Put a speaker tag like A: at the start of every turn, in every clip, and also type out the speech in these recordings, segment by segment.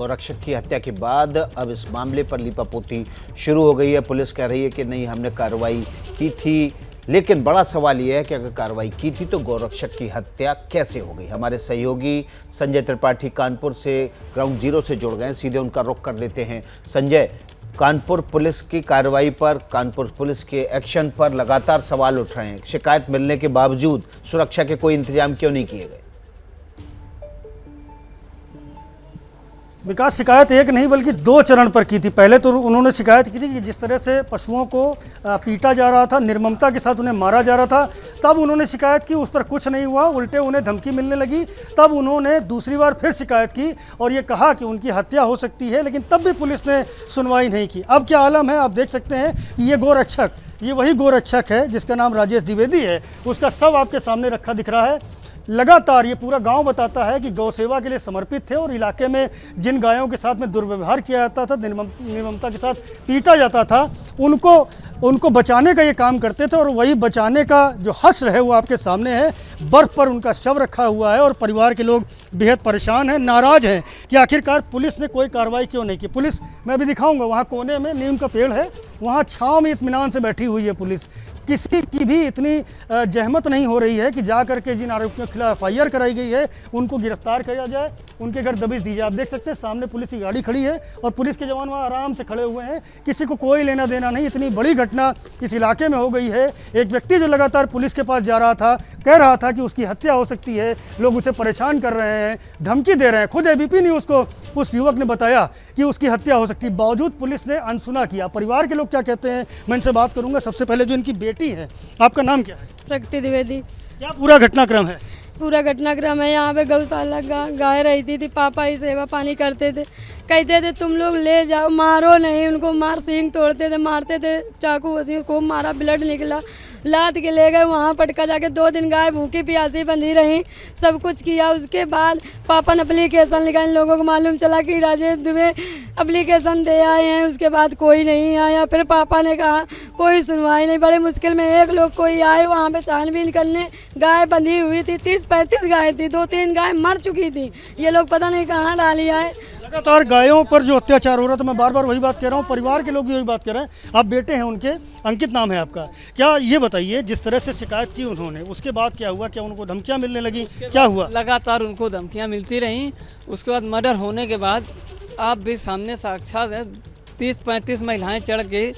A: गौरक्षक की हत्या के बाद अब इस मामले पर लीपापोती शुरू हो गई है। पुलिस कह रही है कि नहीं, हमने कार्रवाई की थी, लेकिन बड़ा सवाल यह है कि अगर कार्रवाई की थी तो गौरक्षक की हत्या कैसे हो गई। हमारे सहयोगी संजय त्रिपाठी कानपुर से ग्राउंड जीरो से जुड़ गए, सीधे उनका रुख कर लेते हैं। संजय, कानपुर पुलिस की कार्रवाई पर, कानपुर पुलिस के एक्शन पर लगातार सवाल उठ रहे हैं। शिकायत मिलने के बावजूद सुरक्षा के कोई इंतजाम क्यों नहीं किए गए?
B: विकास, शिकायत एक नहीं बल्कि 2 चरण पर की थी। पहले तो उन्होंने शिकायत की थी कि जिस तरह से पशुओं को पीटा जा रहा था, निर्ममता के साथ उन्हें मारा जा रहा था, तब उन्होंने शिकायत की, उस पर कुछ नहीं हुआ, उल्टे उन्हें धमकी मिलने लगी। तब उन्होंने दूसरी बार फिर शिकायत की और ये कहा कि उनकी हत्या हो सकती है, लेकिन तब भी पुलिस ने सुनवाई नहीं की। अब क्या आलम है, आप देख सकते हैं कि ये गोरक्षक, ये वही गोरक्षक है जिसका नाम राजेश द्विवेदी है, उसका शव आपके सामने रखा दिख रहा है। लगातार ये पूरा गांव बताता है कि गौ सेवा के लिए समर्पित थे और इलाके में जिन गायों के साथ में दुर्व्यवहार किया जाता था, निर्ममता के साथ पीटा जाता था, उनको बचाने का ये काम करते थे। और वही बचाने का जो हश्र है वो आपके सामने है। बर्फ पर उनका शव रखा हुआ है और परिवार के लोग बेहद परेशान हैं, नाराज़ हैं कि आखिरकार पुलिस ने कोई कार्रवाई क्यों नहीं की। पुलिस, मैं भी दिखाऊंगा, वहाँ कोने में नीम का पेड़ है, वहाँ छाँव में इत्मीनान से बैठी हुई है पुलिस। किसी की भी इतनी जहमत नहीं हो रही है कि जा करके जिन आरोपियों के खिलाफ FIR कराई गई है उनको गिरफ्तार किया जाए, उनके घर दबिश दी जाए। आप देख सकते हैं सामने पुलिस की गाड़ी खड़ी है और पुलिस के जवान वहाँ आराम से खड़े हुए हैं, किसी को कोई लेना देना नहीं। इतनी बड़ी घटना इस इलाके में हो गई है। एक व्यक्ति जो लगातार पुलिस के पास जा रहा था, कह रहा था कि उसकी हत्या हो सकती है, लोग उसे परेशान कर रहे हैं, धमकी दे रहे हैं। खुद ABP न्यूज़ को उस युवक ने बताया कि उसकी हत्या हो सकती है, बावजूद पुलिस ने अनसुना किया। परिवार के लोग क्या कहते हैं, मैं इनसे बात करूंगा। सबसे पहले जो इनकी बेटी है, आपका नाम क्या है?
C: प्रगति द्विवेदी।
B: क्या पूरा घटनाक्रम है?
C: पूरा घटनाक्रम है, यहाँ पे गौशाला गाय रहती थी, पापा ही सेवा पानी करते थे, कहते थे तुम लोग ले जाओ, मारो नहीं। उनको मार, सींग तोड़ते थे, मारते थे, चाकू वसी खूब मारा, ब्लड निकला, लाद के ले गए वहाँ पटका जाके। 2 दिन गाय भूखी प्यासी बंधी रही, सब कुछ किया। उसके बाद पापा ने एप्लीकेशन लिखा, इन लोगों को मालूम चला कि राजेश दुबे एप्लीकेशन दे आए हैं। उसके बाद कोई नहीं आया। फिर पापा ने कहा कोई सुनवाई नहीं। बड़े मुश्किल में एक लोग कोई आए वहाँ पे छानबीन करने। गाय बंधी हुई थी, 30-35 गाय थी, 2-3 गाय मर चुकी थी। ये लोग पता नहीं कहाँ डाली आए।
B: लगातार गायों पर जो अत्याचार हो रहा था, मैं बार बार वही बात कह रहा हूँ, परिवार के लोग भी वही बात कह रहे हैं। आप बेटे हैं उनके, अंकित नाम है आपका। क्या ये बताइए, जिस तरह से शिकायत की उन्होंने, उसके बाद क्या हुआ? क्या उनको धमकियाँ मिलने लगी? क्या हुआ?
D: लगातार उनको धमकियाँ मिलती रहीं। उसके बाद मर्डर होने के बाद आप भी सामने साक्षात है, 30-35 महिलाएं चढ़ के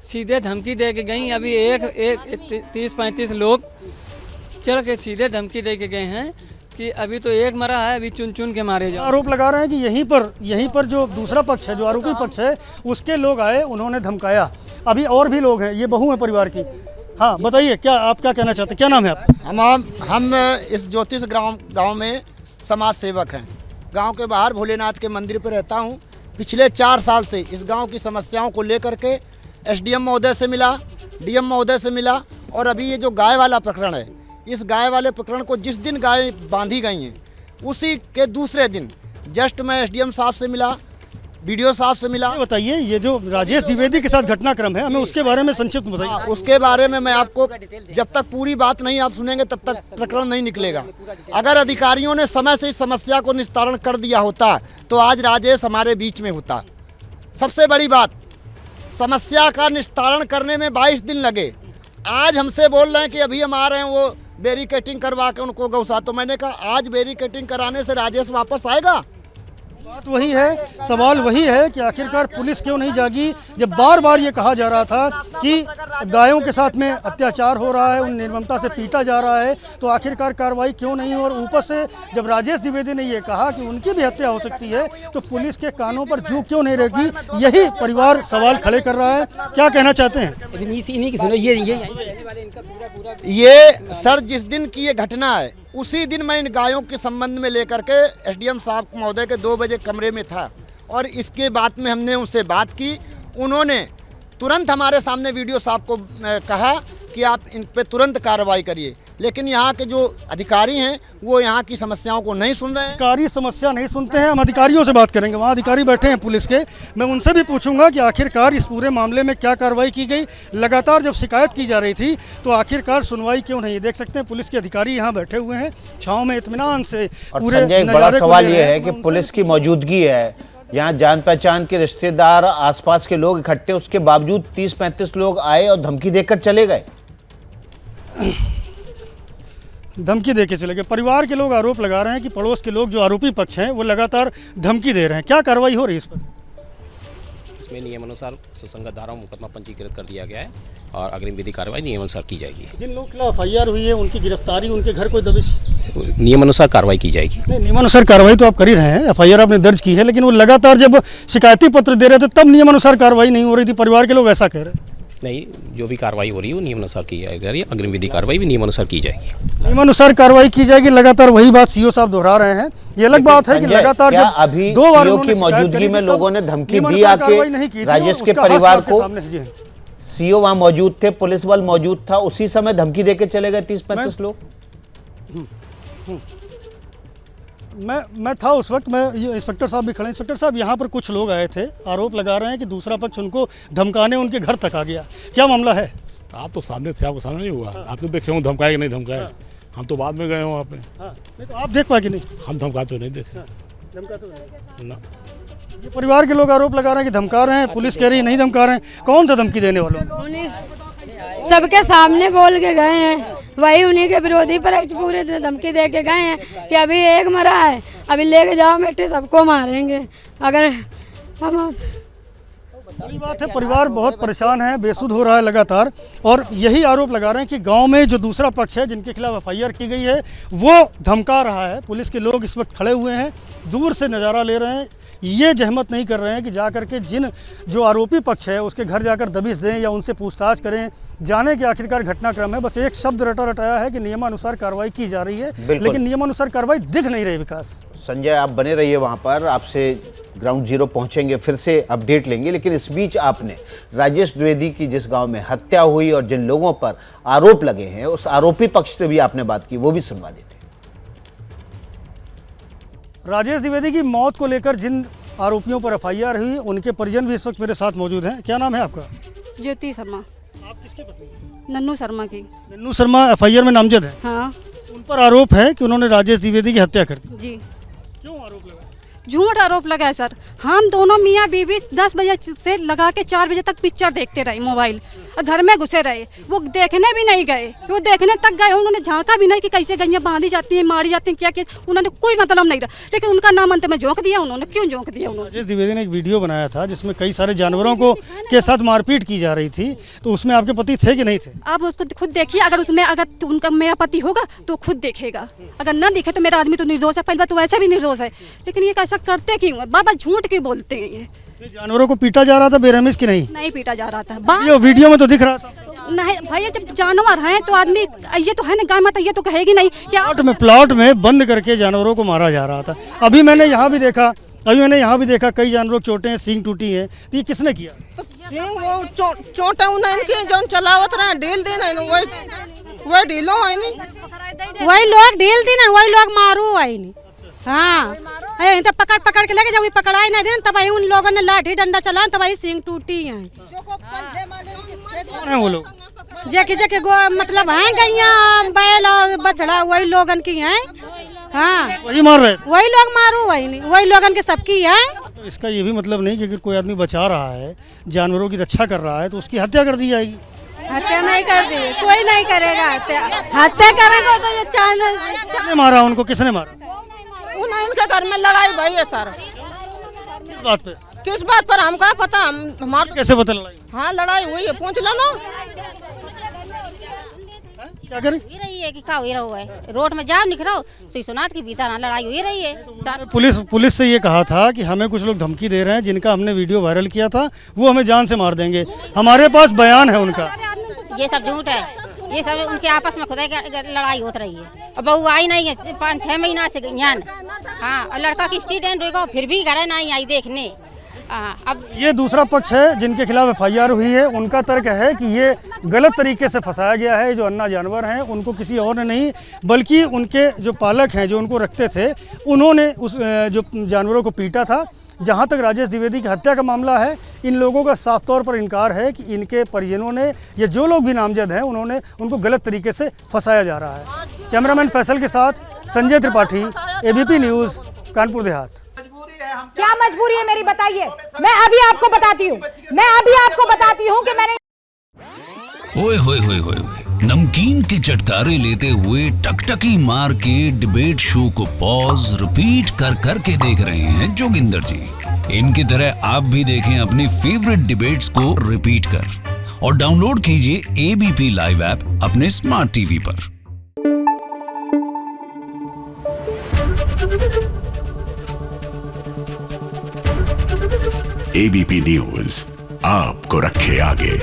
D: सीधे धमकी दे के गई। अभी एक 30-35 लोग चढ़ के सीधे धमकी दे के गए हैं कि अभी तो एक मरा है, अभी चुन चुन के मारे जाओ।
B: आरोप लगा रहे हैं कि यहीं पर जो दूसरा पक्ष है, जो आरोपी पक्ष है, उसके लोग आए, उन्होंने धमकाया। अभी और भी लोग हैं, ये बहू है परिवार की। हाँ, बताइए, क्या आप क्या कहना चाहते हैं? क्या नाम है आपका?
E: हम इस ज्योतिष गांव में समाज सेवक हैं। गांव के बाहर भोलेनाथ के मंदिर पर रहता हूं। पिछले 4 साल से इस गांव की समस्याओं को लेकर के SDM महोदय से मिला, DM महोदय से मिला, और अभी ये जो गाय वाला प्रकरण है, इस गाय वाले प्रकरण को जिस दिन गाय बांधी गई हैं उसी के दूसरे दिन जस्ट मैं SDM साहब से मिला, BDO साहब से मिला।
B: बताइए, ये जो राजेश द्विवेदी के साथ घटनाक्रम है, हमें उसके बारे में संक्षिप्त बताइए।
E: उसके बारे में मैं आपको, जब तक पूरी बात नहीं आप सुनेंगे तब तक प्रकरण नहीं निकलेगा। अगर अधिकारियों ने समय से इस समस्या को निस्तारण कर दिया होता तो आज राजेश हमारे बीच में होता। सबसे बड़ी बात, समस्या का निस्तारण करने में 22 दिन लगे। आज हमसे बोल रहे हैं कि अभी हम आ रहे हैं वो बैरिकेटिंग करवा के उनको गौसा। तो मैंने कहा आज बैरिकेटिंग कराने से राजेश वापस आएगा?
B: बात वही है, सवाल वही है कि आखिरकार पुलिस क्यों नहीं जागी, जब बार बार ये कहा जा रहा था कि गायों के साथ में अत्याचार हो रहा है, उन निर्ममता से पीटा जा रहा है, तो आखिरकार कार्रवाई क्यों नहीं हो। और ऊपर से जब राजेश द्विवेदी ने ये कहा कि उनकी भी हत्या हो सकती है, तो पुलिस के कानों पर जू क्यों नहीं रहेगी? यही परिवार सवाल खड़े कर रहा है। क्या कहना चाहते हैं?
E: ये सर, जिस दिन की ये घटना है उसी दिन मैं इन गायों के संबंध में लेकर के SDM साहब महोदय के 2 बजे कमरे में था, और इसके बाद में हमने उनसे बात की। उन्होंने तुरंत हमारे सामने BDO साहब को कहा कि आप इन पे तुरंत कार्रवाई करिए, लेकिन यहाँ के जो अधिकारी हैं वो यहाँ की समस्याओं को नहीं सुन रहे हैं।
B: अधिकारी समस्या नहीं सुनते हैं। हम अधिकारियों से बात करेंगे, वहाँ अधिकारी बैठे हैं पुलिस के, मैं उनसे भी पूछूंगा कि आखिरकार इस पूरे मामले में क्या कार्रवाई की गई। लगातार जब शिकायत की जा रही थी तो आखिरकार सुनवाई क्यों नहीं? देख सकते हैं पुलिस के अधिकारी यहाँ बैठे हुए हैं, छाँव में इत्मीनान से।
A: और संजय, एक बड़ा सवाल ये है कि पुलिस की मौजूदगी है, यहाँ जान पहचान के रिश्तेदार, आसपास के लोग इकट्ठे, उसके बावजूद 30-35 लोग आए और धमकी देकर चले गए।
B: धमकी दे के चले गए। परिवार के लोग आरोप लगा रहे हैं कि पड़ोस के लोग जो आरोपी पक्ष हैं वो लगातार धमकी दे रहे हैं। क्या कार्रवाई हो रही है इस पर?
F: इसमें नियमानुसार सुसंगत धारा मुकदमा पंजीकृत कर दिया गया है और अग्रिम विधि कार्रवाई नियमानुसार की जाएगी।
B: जिन लोग के खिलाफ FIR हुई है उनकी गिरफ्तारी, उनके घर कोई दबिश?
F: नियमानुसार कार्रवाई की जाएगी।
B: नहीं, नियमानुसार कार्रवाई तो आप कर ही रहे हैं, FIR आपने दर्ज की है, लेकिन वो लगातार जब शिकायती पत्र दे रहे थे तब नियमानुसार कार्रवाई नहीं हो रही थी। परिवार के लोग ऐसा कह रहे हैं।
F: नहीं, जो भी कार्रवाई हो रही है वो नियमानुसार की जाएगी। अग्रिम विधि कार्रवाई भी नियमानुसार की जाएगी।
B: नियमानुसार कार्रवाई की जाएगी, लगातार वही बात सीओ साहब दोहरा रहे हैं। ये अलग बात है कि
A: संजय,
B: लगातार
A: क्या
B: जब
A: अभी
B: 2 बार
A: सीओ
B: उन्होंने
A: की
B: शिकायत
A: मौजूदगी
B: करी
A: में
B: थी,
A: लोगों
B: तब
A: ने धमकी दी
B: नियमानुसार
A: आके
B: कार्रवाई नहीं की थी,
A: राजेश के
B: उसका हास्य
A: परिवार
B: आपके
A: को?
B: सामने है, जी हाँ।
A: सीओ वहां मौजूद थे, पुलिस बल मौजूद था, उसी समय धमकी देकर चले गए 30-35 लोग।
B: मैं था उस वक्त, मैं ये इंस्पेक्टर साहब भी खड़े। इंस्पेक्टर साहब, यहाँ पर कुछ लोग आए थे, आरोप लगा रहे हैं कि दूसरा पक्ष उनको धमकाने उनके घर तक आ गया। क्या मामला है?
G: आप तो सामने थे, आपको सामने नहीं हुआ। आप तो देखे हों धमकाए कि नहीं धमकाए। हम तो बाद में गए हों वहाँ पे।
B: नहीं तो आप देख पाए कि नहीं?
G: हम धमकाते नहीं देखे
B: धमका तो नहीं।
G: ना।
B: ये परिवार के लोग आरोप लगा रहे हैं कि धमका रहे हैं, पुलिस कह रही है नहीं धमका रहे हैं। कौन था धमकी देने वालों?
C: उन्हीं सबके सामने बोल के गए हैं, वही उन्हीं के विरोधी पक्ष पूरे धमकी दे के गए हैं कि अभी एक मरा है, अभी लेके जाओ बेटे, सबको मारेंगे अगर हम।
B: बड़ी बात है, परिवार बहुत परेशान है, बेसुध हो रहा है लगातार, और यही आरोप लगा रहे हैं कि गांव में जो दूसरा पक्ष है जिनके खिलाफ FIR की गई है वो धमका रहा है। पुलिस के लोग इस वक्त खड़े हुए हैं, दूर से नज़ारा ले रहे हैं, ये जहमत नहीं कर रहे हैं कि जा करके जिन जो आरोपी पक्ष है उसके घर जाकर दबिश दें या उनसे पूछताछ करें, जाने के आखिरकार घटनाक्रम है। बस एक शब्द रटाया है कि नियमानुसार कार्रवाई की जा रही है, लेकिन नियमानुसार कार्रवाई दिख नहीं रही। विकास,
A: संजय आप बने रहिए वहाँ पर, आपसे ग्राउंड जीरो पहुँचेंगे, फिर से अपडेट लेंगे। लेकिन इस बीच आपने राजेश द्विवेदी की जिस गांव में हत्या हुई और जिन लोगों पर आरोप लगे हैं उस आरोपी पक्ष से भी आपने बात की, वो भी सुनवा देते।
B: राजेश द्विवेदी की मौत को लेकर जिन आरोपियों पर FIR हुई उनके परिजन भी इस वक्त मेरे साथ मौजूद हैं। क्या नाम है आपका?
H: ज्योति शर्मा।
B: आप किसकी पत्नी?
H: नन्नू शर्मा की।
B: नन्नू शर्मा FIR में नामजद है।
H: हाँ
B: उन पर आरोप है कि उन्होंने राजेश द्विवेदी की हत्या कर दी।
H: जी।
B: क्यों आरोप लगा?
H: झूठ आरोप लगा है सर। हम दोनों मियाँ बीवी 10 बजे से लगा के 4 बजे तक पिक्चर देखते रहे मोबाइल, और घर में घुसे रहे। वो देखने भी नहीं गए, वो देखने तक गए, उन्होंने झांका भी नहीं कि कैसे गैयाँ बांधी जाती हैं, मारी जाती हैं, क्या क्या, उन्होंने कोई मतलब नहीं रहा। लेकिन उनका नाम अंत में झोंक दिया उन्होंने। क्यों झोंक दिया उन्होंने?
B: राजेश द्विवेदी ने एक वीडियो बनाया था जिसमें कई सारे जानवरों को के साथ मारपीट की जा रही थी, तो उसमें आपके पति थे कि नहीं थे?
H: आप उसको खुद देखिए, अगर उसमें अगर उनका मेरा पति होगा तो खुद देखेगा, अगर ना दिखे तो मेरा आदमी तो निर्दोष है। पहले बात तो वैसे भी निर्दोष है, लेकिन ये कैसा करते क्यों है? बार बार झूठ क्यों बोलते हैं? ये
B: जानवरों को पीटा जा रहा था बेरहमी की नहीं
H: पीटा जा रहा था।
B: वीडियो में तो दिख रहा था।
H: नहीं भैया, जब जानवर हैं तो आदमी, ये तो है ना, गाय माता ये तो कहेगी नहीं क्या?
B: प्लॉट में बंद करके जानवरों को मारा जा रहा था। अभी मैंने यहाँ भी देखा कई जानवरों की चोटें, सींग टूटी है। तो ये किसने किया?
I: वो चोटा उनके जो चलावत रहे ढील दी नहीं, वही ढीलो है नहीं,
J: वही लोग ढील दी ना, वही लोग मारू है नहीं। हाँ, तो पकड़ के लेके जब पकड़ाई नहीं देना तब उन लोगों ने लाठी डंडा चला, तब सींग टूटी है।
B: वो लोग
J: जेके मतलब है गैया बैल और बछड़ा वही लोगन की है। हाँ,
B: वही मार रहे,
J: वही लोग मारू वही लोगन के सबकी है।
B: तो इसका ये भी मतलब नहीं कि अगर कोई आदमी बचा रहा है, जानवरों की रक्षा कर रहा है, तो उसकी हत्या कर दी जाएगी।
H: हत्या नहीं कर दी, कोई नहीं करेगा हत्या करेगा तो ये
B: किसने मारा उनको? किसने मारा?
I: इनके घर में लड़ाई भई है सर। किस बात पर हमको पता? हमारे
B: कैसे पता लड़ाई?
I: हाँ लड़ाई हुई है, पूछ लो ना।
B: क्या करें?
J: रही है कि का हुई रहो है, रोड में जाओ निकलो, सुनात की बीता लड़ाई हुई रही है।
B: पुलिस से ये कहा था कि हमें कुछ लोग धमकी दे रहे हैं, जिनका हमने वीडियो वायरल किया था, वो हमें जान से मार देंगे। हमारे पास बयान है उनका।
J: ये सब झूठ है, ये सब उनके आपस में खुदा लड़ाई होती रही है। और बहू आई नहीं है 5-6 महीना से यहाँ। हाँ, और लड़का की स्टूडेंट होगा फिर भी घर नहीं आई देखने। अब
B: ये दूसरा पक्ष है जिनके खिलाफ FIR हुई है, उनका तर्क है कि ये गलत तरीके से फंसाया गया है। जो अन्ना जानवर हैं उनको किसी और ने नहीं, बल्कि उनके जो पालक हैं जो उनको रखते थे, उन्होंने उस जो जानवरों को पीटा था। जहाँ तक राजेश द्विवेदी की हत्या का मामला है, इन लोगों का साफ तौर पर इनकार है कि इनके परिजनों ने या जो लोग भी नामजद हैं उनको गलत तरीके से फंसाया जा रहा है। कैमरामैन फैसल के साथ संजय त्रिपाठी, ABP न्यूज़, कानपुर देहात।
K: क्या मजबूरी है मेरी, बताइए। मैं अभी आपको बताती हूँ कि मैंने
L: ओए होए होए होए होए, नमकीन के चटकारे लेते हुए टकटकी मार के डिबेट शो को पॉज रिपीट कर कर के देख रहे हैं जोगिंदर जी। इनकी तरह आप भी देखें अपनी फेवरेट डिबेट्स को रिपीट कर और डाउनलोड कीजिए एबीपी लाइव ऐप अपने स्मार्ट टीवी पर।
M: एबीपी न्यूज आपको रखे आगे।